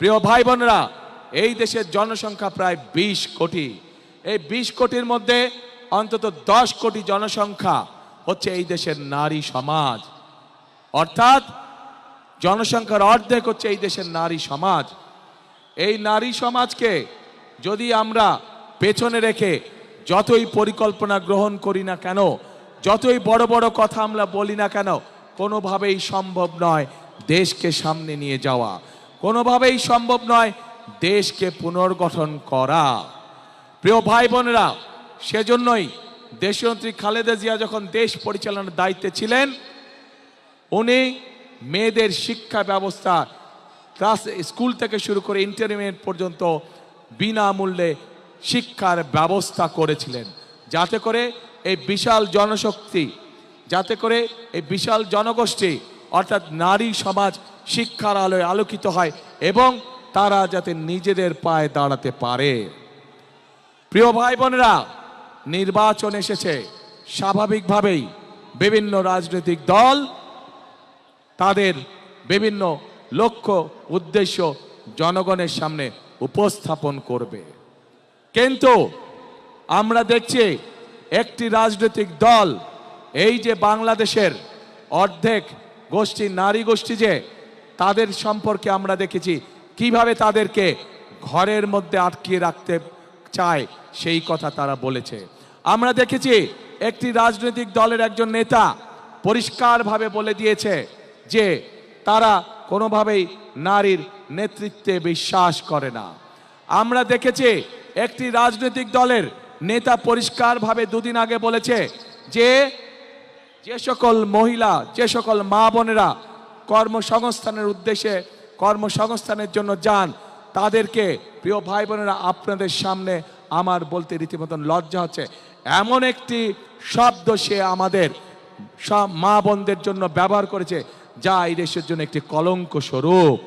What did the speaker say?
প্রিয় ভাই বোনেরা, এই দেশের জনসংখ্যা প্রায় 20 কোটি। এই 20 কোটির মধ্যে অন্তত 10 কোটি জনসংখ্যা হচ্ছে এই দেশের নারী সমাজ। অর্থাৎ জনসংখ্যার অর্ধেক হচ্ছে এই দেশের নারী সমাজ। এই নারী সমাজকে যদি আমরা পেছনে রেখে যতই পরিকল্পনা গ্রহণ করি না কেন, যতই বড় বড় কথা আমরা বলি না কেন, কোনোভাবেই সম্ভব নয় দেশকে সামনে নিয়ে যাওয়া, কোনোভাবেই সম্ভব নয় দেশকে পুনর্গঠন করা। প্রিয় ভাই বোনেরা, সেজন্যই দেশনেত্রী খালেদা জিয়া যখন দেশ পরিচালনার দায়িত্বে ছিলেন, উনি মেয়েদের শিক্ষা ব্যবস্থা ক্লাস স্কুল থেকে শুরু করে ইন্টারমিডিয়েট পর্যন্ত বিনামূল্যে শিক্ষার ব্যবস্থা করেছিলেন, যাতে করে এই বিশাল জনশক্তি, যাতে করে এই বিশাল জনগোষ্ঠী অর্থাৎ নারী সমাজ শিক্ষার আলোয় আলোকিত হয় এবং তারা যাতে নিজেদের পায়ে দাঁড়াতে পারে। প্রিয় ভাই বোনেরা, নির্বাচন এসেছে, স্বাভাবিকভাবেই বিভিন্ন রাজনৈতিক দল তাদের বিভিন্ন লক্ষ্য উদ্দেশ্য জনগণের সামনে উপস্থাপন করবে। কিন্তু আমরা দেখছি একটি রাজনৈতিক দল, এই যে বাংলাদেশের অর্ধেক গোষ্ঠী নারী গোষ্ঠী, যে তাদের সম্পর্কে আমরা দেখেছি কিভাবে তাদেরকে ঘরের মধ্যে আটকিয়ে রাখতে চায়, সেই কথা তারা বলেছে। আমরা দেখেছি একটি রাজনৈতিক দলের একজন নেতা পরিষ্কারভাবে বলে দিয়েছে যে তারা কোনোভাবেই নারীর নেতৃত্বে বিশ্বাস করে না। আমরা দেখেছি একটি রাজনৈতিক দলের নেতা পরিষ্কারভাবে দুদিন আগে বলেছে যে যে সকল মহিলা, যে সকল মা বোনেরা কর্মসংস্থানের উদ্দেশ্যে কর্মসংস্থানের জন্য যান, তাদেরকে, প্রিয় ভাই বোনেরা, আপনাদের সামনে আমার বলতে রীতিমতন লজ্জা হচ্ছে, এমন একটি শব্দ সে আমাদের সব মা বোনদের জন্য ব্যবহার করেছে যা এই দেশের জন্য একটি কলঙ্ক স্বরূপ।